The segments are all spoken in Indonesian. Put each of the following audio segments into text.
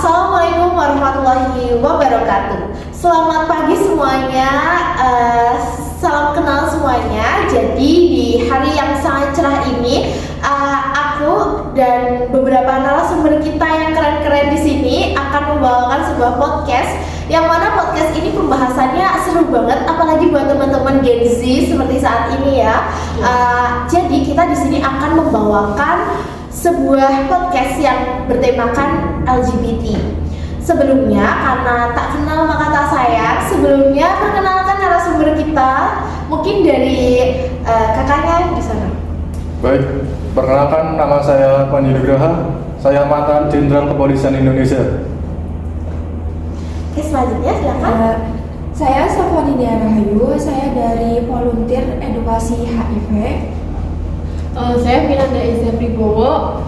Assalamualaikum warahmatullahi wabarakatuh. Selamat pagi semuanya, salam kenal semuanya. Jadi di hari yang sangat cerah ini, aku dan beberapa narasumber kita yang keren-keren di sini akan membawakan sebuah podcast. Yang mana podcast ini pembahasannya seru banget, apalagi buat teman-teman Gen Z seperti saat ini ya. Jadi kita di sini akan membawakan sebuah podcast yang bertemakan LGBT. Sebelumnya, karena tak kenal maka tak sayang, sebelumnya perkenalkan narasumber kita, mungkin dari kakaknya di sana. Baik, perkenalkan nama saya Panji Nugraha, saya mantan Jenderal Kepolisian Indonesia. Oke, selanjutnya silakan. Saya Safonidia Rahayu, saya dari volunteer edukasi HIV. Saya Vinanda Iza Pribowo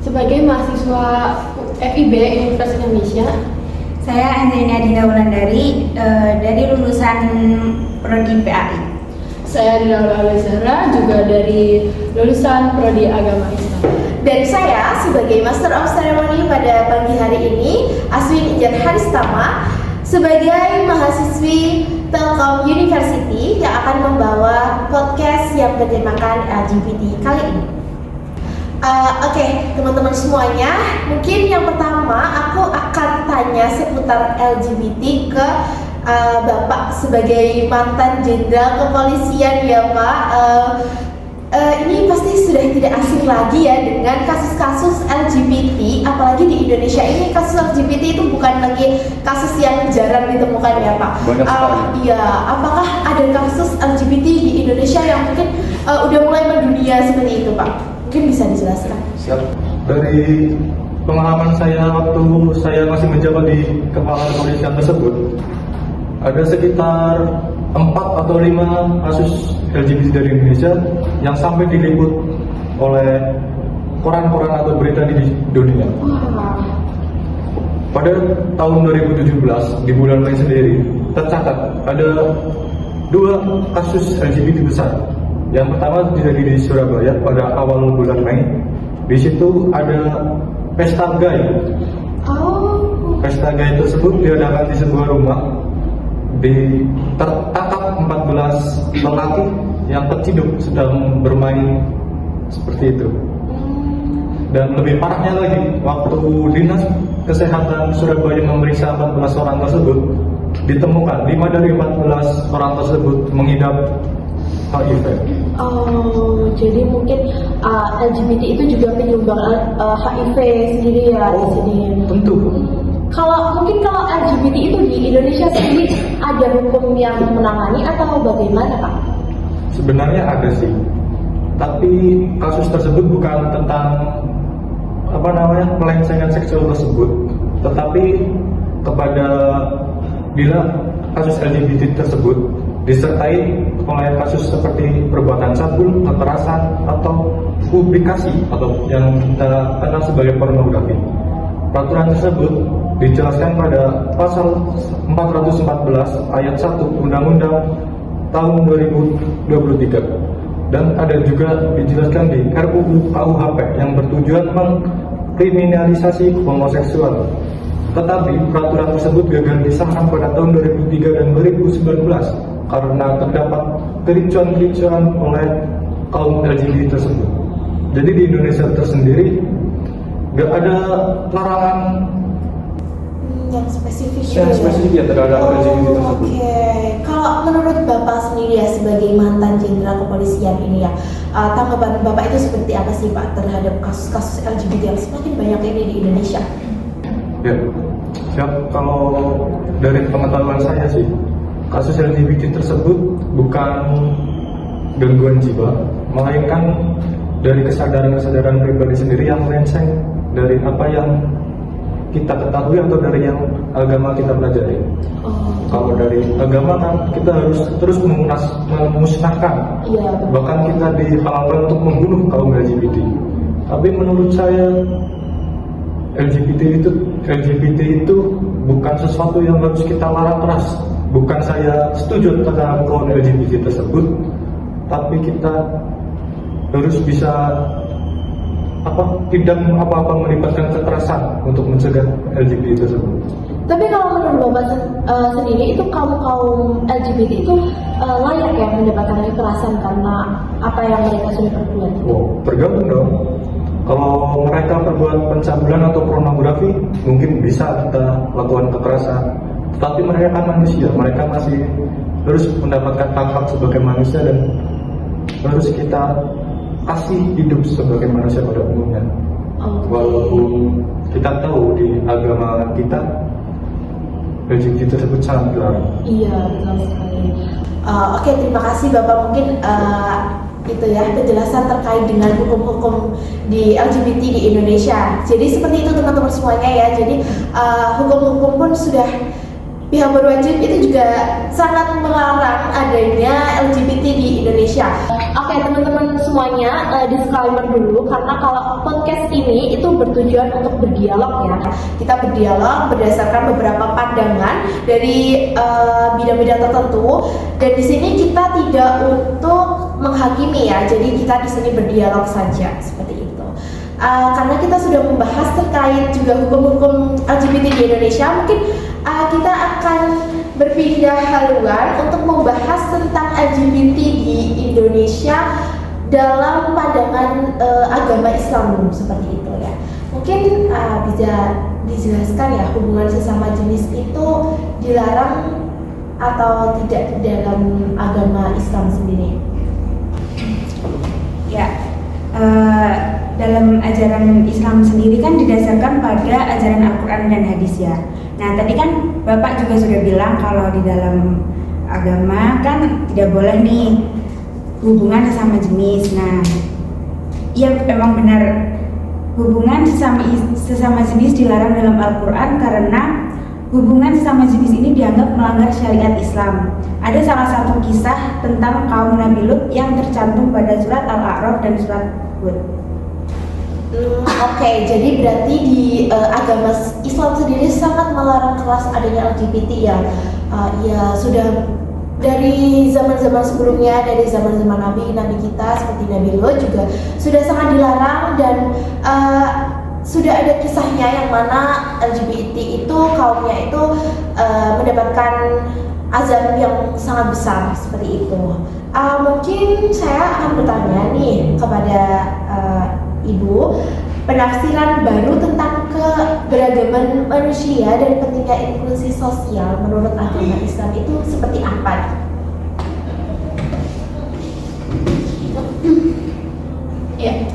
sebagai mahasiswa FIB Universitas Indonesia. Saya Angelina Dina Wulandari dari lulusan Prodi PAI. Saya Dina Zahra juga dari lulusan Prodi Agama Islam. Dan saya sebagai Master of Ceremony pada pagi hari ini, Aswin Ijat Haristama, sebagai mahasiswi Telkom University yang akan membawa podcast yang bertemakan LGBT kali ini. Oke, teman-teman semuanya, mungkin yang pertama aku akan tanya seputar LGBT ke Bapak sebagai mantan Jenderal Kepolisian ya Pak. Ini pasti sudah tidak asing lagi ya dengan kasus-kasus LGBT, apalagi di Indonesia ini kasus LGBT itu bukan lagi kasus yang jarang ditemukan ya Pak. Banyak sekali. Iya, apakah ada kasus LGBT di Indonesia yang mungkin udah mulai mendunia seperti itu Pak? Mungkin bisa dijelaskan. Siap. Dari pengalaman saya waktu saya masih menjabat di kepala kepolisian tersebut, ada sekitar 4 atau 5 kasus LGBT dari Indonesia yang sampai diliput oleh koran-koran atau berita di dunia. Pada tahun 2017 di bulan Mei sendiri tercatat ada 2 kasus LGBT besar. Yang pertama terjadi di Surabaya pada awal bulan Mei. Di situ ada pesta gay. Pesta gay tersebut diadakan di sebuah rumah. Tertangkap 14 lelaki yang terciduk sedang bermain seperti itu. Dan lebih parahnya lagi, waktu Dinas Kesehatan Surabaya memeriksa 14 orang tersebut, ditemukan 5 dari 14 orang tersebut mengidap HIV. Jadi mungkin LGBT itu juga penyumbang HIV sendiri ya di sini. Tentu. Kalau LGBT itu di Indonesia sendiri ada hukum yang menangani atau bagaimana Pak? Sebenarnya ada sih, tapi kasus tersebut bukan tentang pelecehan seksual tersebut, tetapi bila kasus LGBT tersebut disertai oleh kasus seperti perbuatan cabul, kekerasan, atau publikasi atau yang kita kenal sebagai pornografi. Peraturan tersebut dijelaskan pada pasal 414 ayat 1 Undang-Undang tahun 2023 dan ada juga dijelaskan di RUU KUHP yang bertujuan mengkriminalisasi homoseksual. Tetapi peraturan tersebut gagal disahkan pada tahun 2003 dan 2019 karena terdapat kericuan-kericuan oleh kaum LGBT tersebut. Jadi di Indonesia tersendiri gak ada larangan yang spesifik ya terhadap LGBT tersebut. Oke. Kalau menurut Bapak sendiri ya sebagai mantan Jenderal Kepolisian ini ya, tanggapan Bapak itu seperti apa sih Pak terhadap kasus-kasus LGBT yang semakin banyak ini di Indonesia? Ya, siap. Kalau dari pengetahuan saya sih, kasus LGBT tersebut bukan gangguan jiwa, melainkan dari kesadaran pribadi sendiri yang melenceng dari apa yang kita ketahui atau dari yang agama kita pelajari. Kalau dari agama kan kita harus terus memusnahkan, bahkan kita dihalalkan untuk membunuh kaum LGBT. Tapi menurut saya LGBT itu bukan sesuatu yang harus kita larang keras. Bukan saya setuju tentang kaum LGBT tersebut, tapi kita harus bisa tidak melibatkan kekerasan untuk mencegah LGBT tersebut. Tapi kalau menurut Bapak sendiri itu kaum LGBT itu layak ya mendapatkan kekerasan karena apa yang mereka sudah perbuat? Wow, tergantung dong. Kalau mereka berbuat pencabulan atau pornografi, mungkin bisa kita lakukan kekerasan. Tetapi mereka kan manusia, mereka masih harus mendapatkan hak-hak sebagai manusia dan harus kita kasih hidup sebagai manusia pada umumnya. Walaupun kita tahu di agama kita LGBT tersebut sangat dilarang. Iya, betul sekali. Oke, terima kasih Bapak. Mungkin itu ya penjelasan terkait dengan hukum-hukum di LGBT di Indonesia. Jadi seperti itu teman-teman semuanya ya. Jadi hukum-hukum pun sudah pihak berwajib itu juga sangat melarang adanya LGBT di Indonesia. Oke teman-teman semuanya, disclaimer dulu karena kalau podcast ini itu bertujuan untuk berdialog ya. Kita berdialog berdasarkan beberapa pandangan dari bidang-bidang tertentu dan di sini kita tidak untuk menghakimi ya. Jadi kita di sini berdialog saja seperti itu. Karena kita sudah membahas terkait juga hukum-hukum LGBT di Indonesia, mungkin kita akan berpindah haluan untuk membahas tentang LGBT di Indonesia dalam pandangan agama Islam dulu seperti itu ya. Mungkin bisa dijelaskan ya hubungan sesama jenis itu dilarang atau tidak dalam agama Islam sendiri? Ya, dalam ajaran Islam sendiri kan didasarkan pada ajaran Al-Quran dan hadis ya. Nah tadi kan Bapak juga sudah bilang kalau di dalam agama kan tidak boleh nih hubungan sesama jenis. Nah iya memang benar hubungan sesama jenis dilarang dalam Al-Quran karena hubungan sesama jenis ini dianggap melanggar syariat Islam. Ada salah satu kisah tentang kaum Nabi Lut yang tercantum pada surat Al-A'raf dan surat Hud. Oke, jadi berarti di agama Islam sendiri sangat melarang keras adanya LGBT ya. Ya sudah dari zaman-zaman sebelumnya, dari zaman-zaman Nabi kita seperti Nabi Lot juga sudah sangat dilarang dan sudah ada kisahnya yang mana LGBT itu kaumnya itu mendapatkan azab yang sangat besar seperti itu. Mungkin saya akan bertanya nih kepada Ibu, penafsiran baru tentang keberagaman manusia dan pentingnya inklusi sosial menurut agama Islam itu seperti apa? Ya,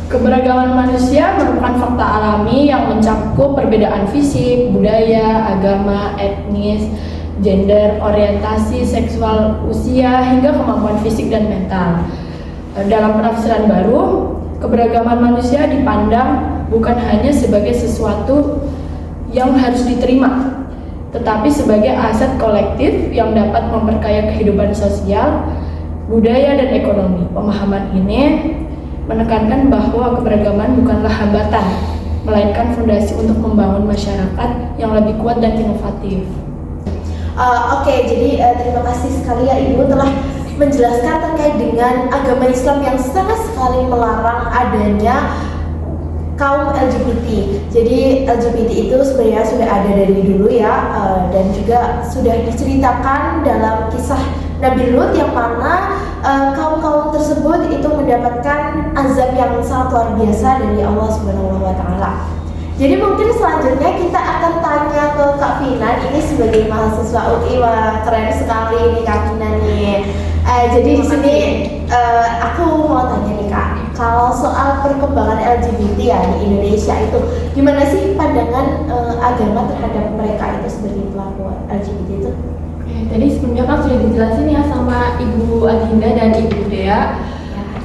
keberagaman manusia merupakan fakta alami yang mencakup perbedaan fisik, budaya, agama, etnis, gender, orientasi seksual, usia, hingga kemampuan fisik dan mental. Dalam penafsiran baru, keberagaman manusia dipandang bukan hanya sebagai sesuatu yang harus diterima, tetapi sebagai aset kolektif yang dapat memperkaya kehidupan sosial, budaya, dan ekonomi. Pemahaman ini menekankan bahwa keberagaman bukanlah hambatan, melainkan fondasi untuk membangun masyarakat yang lebih kuat dan inovatif. Oke, jadi terima kasih sekali ya Ibu telah menjelaskan terkait dengan agama Islam yang sangat sekali melarang adanya kaum LGBT. Jadi LGBT itu sebenarnya sudah ada dari dulu ya, dan juga sudah diceritakan dalam kisah Nabi Lut yang mana kaum-kaum tersebut itu mendapatkan azab yang sangat luar biasa dari Allah Subhanahu wa Ta'ala. Jadi mungkin selanjutnya kita akan tanya ke Kak Vina, ini sebagai mahasiswa UI, wah keren sekali nih Kak Vina nih. Jadi di sini aku mau tanya nih Kak, kalau soal perkembangan LGBT ya di Indonesia itu gimana sih pandangan agama terhadap mereka itu sebagai pelaku LGBT itu? Tadi sebelumnya kan sudah dijelasin ya sama Ibu Adinda dan Ibu Dea.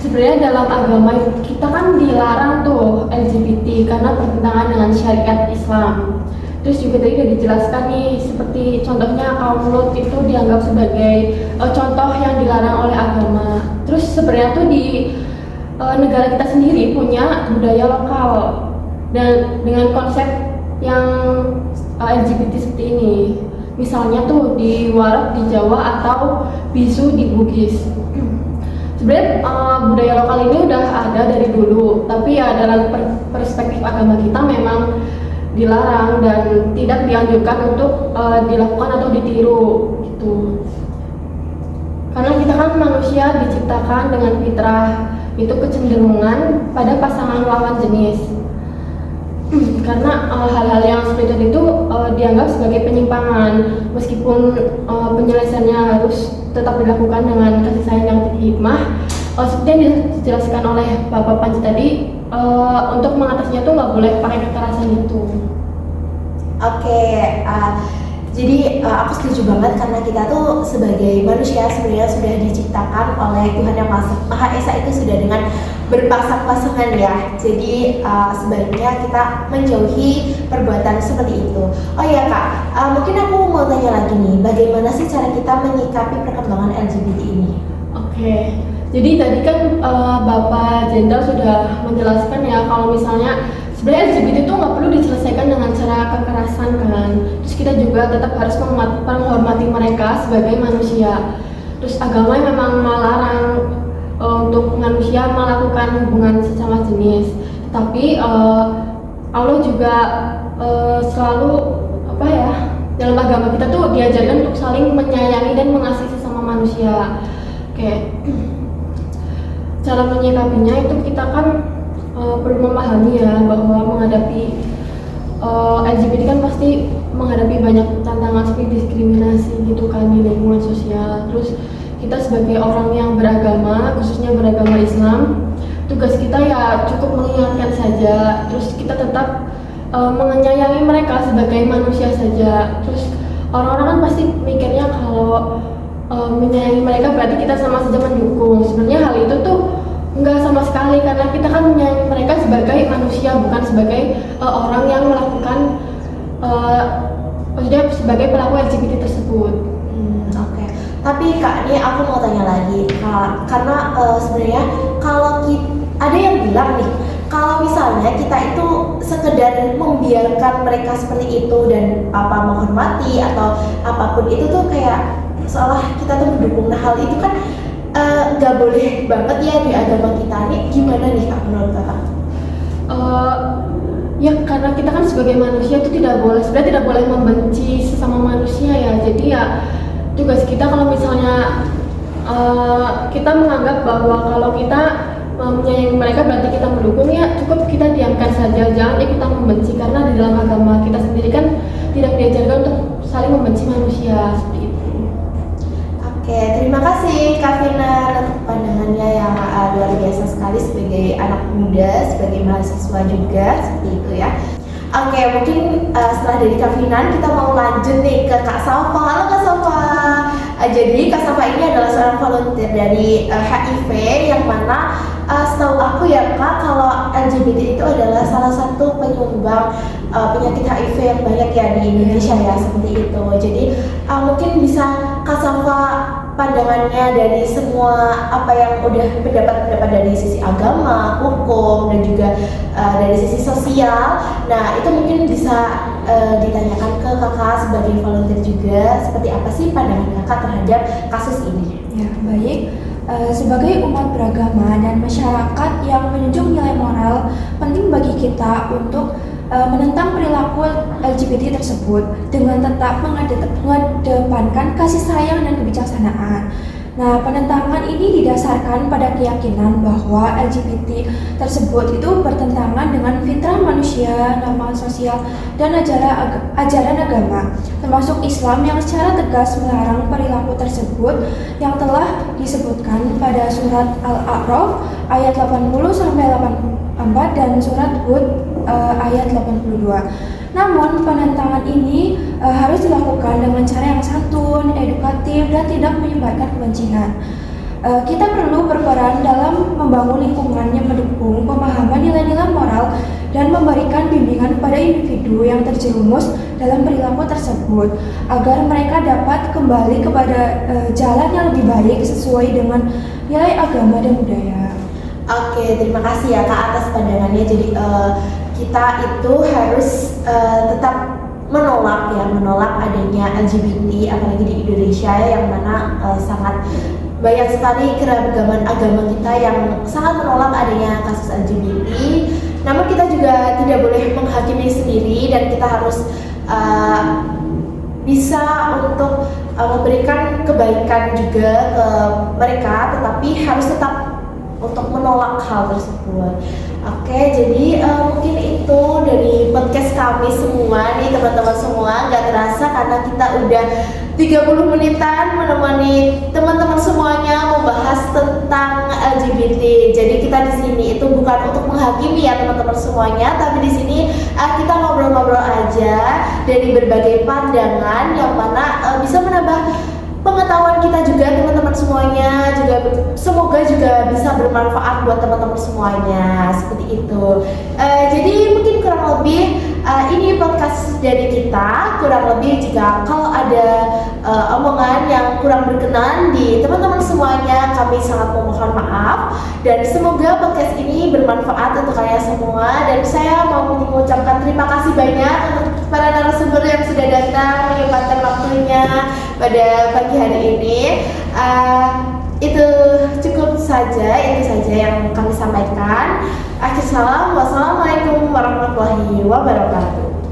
Sebenarnya dalam agama kita kan dilarang tuh LGBT karena bertentangan dengan syariat Islam. Terus juga tadi udah dijelaskan nih, seperti contohnya kaum Lut itu dianggap sebagai contoh yang dilarang oleh agama. Terus sebenarnya tuh di negara kita sendiri punya budaya lokal dan dengan konsep yang LGBT seperti ini. Misalnya tuh di Warok di Jawa atau Bisu di Bugis. sebenarnya budaya lokal ini udah ada dari dulu, tapi ya dalam perspektif agama kita memang dilarang dan tidak dianjurkan untuk dilakukan atau ditiru gitu. Karena kita kan manusia diciptakan dengan fitrah, itu kecenderungan pada pasangan lawan jenis. Karena hal-hal yang seperti itu dianggap sebagai penyimpangan, meskipun penyelesaiannya harus tetap dilakukan dengan kasih sayang yang hikmah. Seperti yang dijelaskan oleh Bapak Panji tadi, untuk mengatasinya tuh nggak boleh pakai kekerasan itu. Oke, jadi aku setuju banget karena kita tuh sebagai manusia sebenarnya sudah diciptakan oleh Tuhan Yang Maha Esa itu sudah dengan berpasang-pasangan ya. Jadi sebaiknya kita menjauhi perbuatan seperti itu. Oh iya Kak, mungkin aku mau tanya lagi nih, bagaimana sih cara kita menyikapi perkembangan LGBT ini? Oke, jadi tadi kan Bapak Jenderal sudah menjelaskan ya kalau misalnya sebenarnya LGBT itu nggak perlu diselesaikan dengan cara kekerasan kan. Terus kita juga tetap harus menghormati mereka sebagai manusia. Terus agama memang melarang untuk manusia melakukan hubungan sesama jenis. Tapi Allah juga selalu dalam agama kita tuh diajarkan untuk saling menyayangi dan mengasihi sesama manusia. Oke. Cara menyikapinya itu kita kan perlu memahami ya bahwa menghadapi LGBT kan pasti menghadapi banyak tantangan seperti diskriminasi gitu kan di lingkungan sosial. Terus kita sebagai orang yang beragama, khususnya beragama Islam, tugas kita ya cukup mengingatkan saja. Terus kita tetap menyayangi mereka sebagai manusia saja. Terus orang-orang kan pasti mikirnya kalau menyayangi mereka berarti kita sama saja mendukung. Sebenarnya hal itu tuh enggak sama sekali, karena kita kan menyayangi mereka sebagai manusia, bukan sebagai orang yang melakukan maksudnya sebagai pelaku LGBT tersebut. Oke. Tapi Kak, ini aku mau tanya lagi Kak, karena sebenarnya kalau ada yang bilang nih, kalau misalnya kita itu sekedar membiarkan mereka seperti itu dan menghormati atau apapun itu tuh kayak seolah kita tuh mendukung. Nah hal itu kan nggak boleh banget ya di agama kita. Nih gimana nih Kak menurut Kakak? Ya karena kita kan sebagai manusia itu sebenarnya tidak boleh membenci sesama manusia ya. Jadi ya tugas kita kalau misalnya kita menganggap bahwa kalau kita menyayangi mereka berarti kita mendukung, ya cukup kita diamkan saja, jangan ikutan membenci, karena di dalam agama kita sendiri kan tidak diajarkan untuk saling membenci manusia seperti itu. Oke, terima kasih Kak Vina untuk pandangannya yang luar biasa sekali sebagai anak muda, sebagai mahasiswa juga seperti itu ya. Oke, mungkin setelah dari Kak Vina kita mau lanjut nih ke Kak Safa. Halo Kak Safa. Jadi Kak Safa ini adalah seorang volunteer dari HIV yang mana setahu aku ya Kak, kalau LGBT itu adalah salah satu penyumbang penyakit HIV yang banyak ya di Indonesia ya, seperti itu. Jadi mungkin bisa Kak Safa pandangannya dari semua apa yang udah pendapat dari sisi agama, hukum, dan juga dari sisi sosial. Nah itu mungkin bisa ditanyakan ke Kakak sebagai volunteer juga, seperti apa sih pandangan Kakak terhadap kasus ini? Ya, baik. Sebagai umat beragama dan masyarakat yang menjunjung nilai moral, penting bagi kita untuk menentang perilaku LGBT tersebut dengan tetap mengedepankan kasih sayang dan kebijaksanaan. Nah, penentangan ini didasarkan pada keyakinan bahwa LGBT tersebut itu bertentangan dengan fitrah manusia, norma sosial, dan ajaran agama, termasuk Islam yang secara tegas melarang perilaku tersebut yang telah disebutkan pada surat Al-A'raf ayat 80-84 dan surat Hud ayat 82. Namun penentangan ini harus dilakukan dengan cara yang santun, edukatif, dan tidak menyebarkan kebencian. Kita perlu berperan dalam membangun lingkungan yang mendukung pemahaman nilai-nilai moral dan memberikan bimbingan pada individu yang terjerumus dalam perilaku tersebut agar mereka dapat kembali kepada jalan yang lebih baik sesuai dengan nilai agama dan budaya. Oke, terima kasih ya Kak atas pandangannya. Jadi kita itu harus tetap menolak adanya LGBT apalagi di Indonesia yang mana sangat banyak sekali keragaman agama kita yang sangat menolak adanya kasus LGBT. Namun kita juga tidak boleh menghakimi sendiri dan kita harus bisa untuk memberikan kebaikan juga ke mereka, tetapi harus tetap untuk menolak hal tersebut. Oke, jadi mungkin itu dari podcast kami semua nih teman-teman semua. Gak terasa karena kita udah 30 menitan menemani teman-teman semuanya membahas tentang LGBT. Jadi kita di sini itu bukan untuk menghakimi ya teman-teman semuanya, tapi di sini kita ngobrol-ngobrol aja dari berbagai pandangan yang mana bisa menambah pengetahuan kita juga teman-teman semuanya, juga semoga juga bisa bermanfaat buat teman-teman semuanya seperti itu. Jadi mungkin kurang lebih ini podcast dari kita. Kurang lebih jika kalau ada omongan yang kurang berkenan di teman-teman semuanya, kami sangat memohon maaf dan semoga podcast ini bermanfaat untuk kalian semua. Dan saya mau mengucapkan terima kasih banyak untuk para narasumber yang sudah datang menyempatkan waktunya pada pagi hari ini. Itu cukup saja, itu saja yang kami sampaikan. Akhir salam, wassalamualaikum warahmatullahi wabarakatuh.